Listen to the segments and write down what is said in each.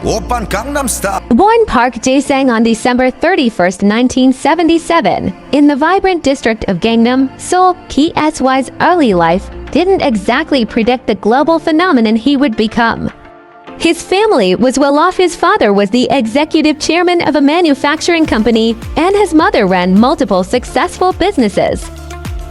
오빤 Gangnam Style. Born Park Jae-sang on December 31st, 1977, in the vibrant district of Gangnam, Seoul, PSY's early life didn't exactly predict the global phenomenon he would become. His family was well off. His father was the executive chairman of a manufacturing company, and his mother ran multiple successful businesses.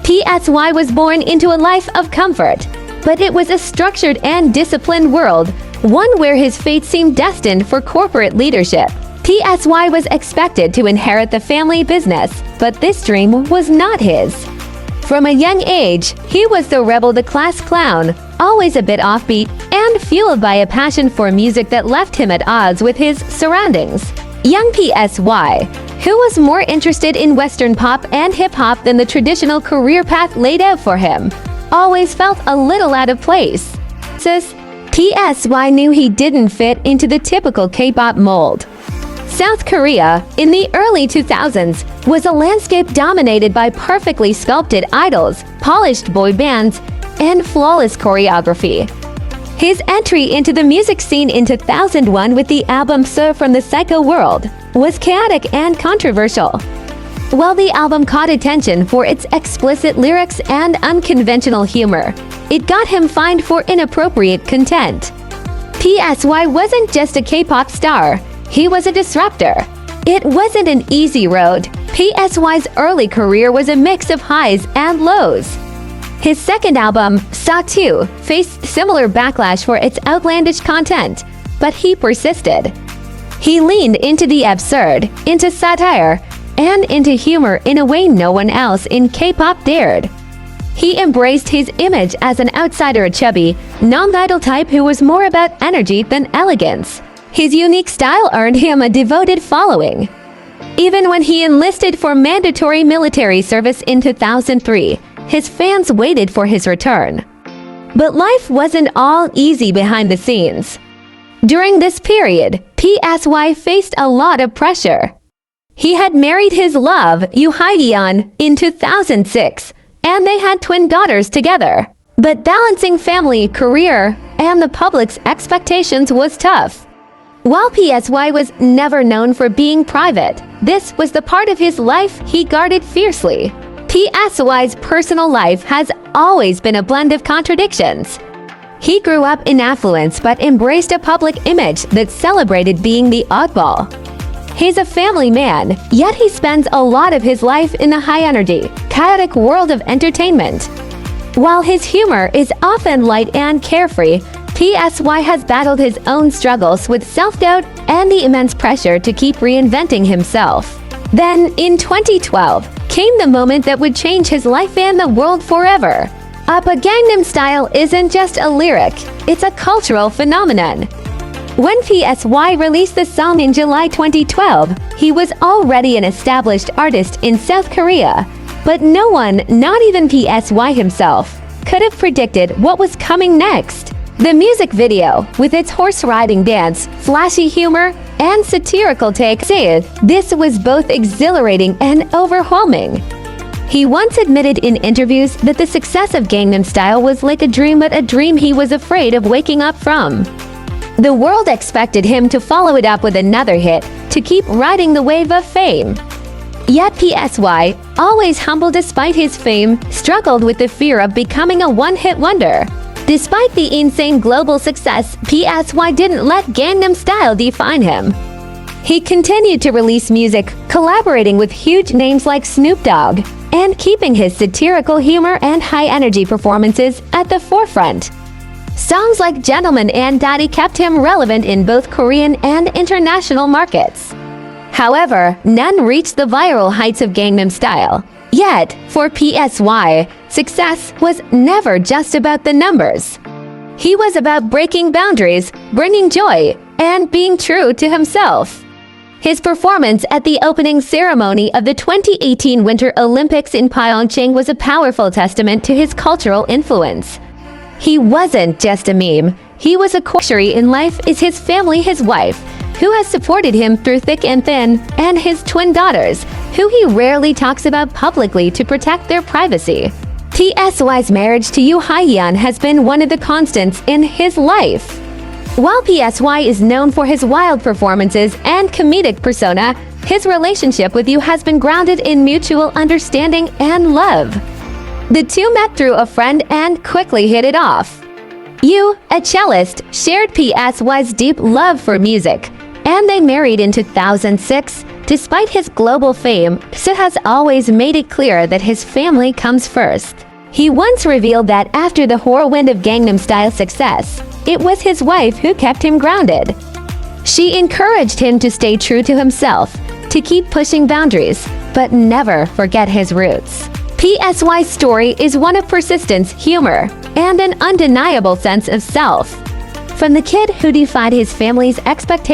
PSY was born into a life of comfort, but it was a structured and disciplined world, one where his fate seemed destined for corporate leadership. PSY was expected to inherit the family business, but this dream was not his. From a young age, he was the rebel, the class clown, always a bit offbeat and fueled by a passion for music that left him at odds with his surroundings. Young PSY, who was more interested in Western pop and hip-hop than the traditional career path laid out for him, always felt a little out of place. PSY knew he didn't fit into the typical K-pop mold. South Korea, in the early 2000s, was a landscape dominated by perfectly sculpted idols, polished boy bands, and flawless choreography. His entry into the music scene in 2001 with the album So from the Psycho World was chaotic and controversial. While the album caught attention for its explicit lyrics and unconventional humor, it got him fined for inappropriate content. PSY wasn't just a K-pop star, he was a disruptor. It wasn't an easy road. PSY's early career was a mix of highs and lows. His second album, Saw 2, faced similar backlash for its outlandish content, but he persisted. He leaned into the absurd, into satire, and into humor in a way no one else in K-pop dared. He embraced his image as an outsider, a chubby, non-idol type who was more about energy than elegance. His unique style earned him a devoted following. Even when he enlisted for mandatory military service in 2003, his fans waited for his return. But life wasn't all easy behind the scenes. During this period, PSY faced a lot of pressure. He had married his love, Yoo Hae-yeon, in 2006, and they had twin daughters together. But balancing family, career, and the public's expectations was tough. While PSY was never known for being private, this was the part of his life he guarded fiercely. PSY's personal life has always been a blend of contradictions. He grew up in affluence but embraced a public image that celebrated being the oddball. He's a family man, yet he spends a lot of his life in the high-energy, chaotic world of entertainment. While his humor is often light and carefree, PSY has battled his own struggles with self-doubt and the immense pressure to keep reinventing himself. Then, in 2012, came the moment that would change his life and the world forever. Oppa Gangnam Style isn't just a lyric, it's a cultural phenomenon. When PSY released the song in July 2012, he was already an established artist in South Korea. But no one, not even PSY himself, could have predicted what was coming next. The music video, with its horse-riding dance, flashy humor, and satirical take, said this was both exhilarating and overwhelming. He once admitted in interviews that the success of Gangnam Style was like a dream, but a dream he was afraid of waking up from. The world expected him to follow it up with another hit to keep riding the wave of fame. Yet PSY, always humble despite his fame, struggled with the fear of becoming a one-hit wonder. Despite the insane global success, PSY didn't let Gangnam Style define him. He continued to release music, collaborating with huge names like Snoop Dogg, and keeping his satirical humor and high-energy performances at the forefront. Songs like Gentleman and Daddy kept him relevant in both Korean and international markets. However, none reached the viral heights of Gangnam Style. Yet, for PSY, success was never just about the numbers. He was about breaking boundaries, bringing joy, and being true to himself. His performance at the opening ceremony of the 2018 Winter Olympics in Pyeongchang was a powerful testament to his cultural influence. He wasn't just a meme. He was a core in life is his family, his wife, who has supported him through thick and thin, and his twin daughters, who he rarely talks about publicly to protect their privacy. PSY's marriage to Yoo Hae-yeon has been one of the constants in his life. While PSY is known for his wild performances and comedic persona, his relationship with you has been grounded in mutual understanding and love. The two met through a friend and quickly hit it off. You, a cellist, shared PSY's deep love for music, and they married in 2006. Despite his global fame, Seo has always made it clear that his family comes first. He once revealed that after the whirlwind of Gangnam Style success, it was his wife who kept him grounded. She encouraged him to stay true to himself, to keep pushing boundaries, but never forget his roots. PSY's story is one of persistence, humor, and an undeniable sense of self. From the kid who defied his family's expectations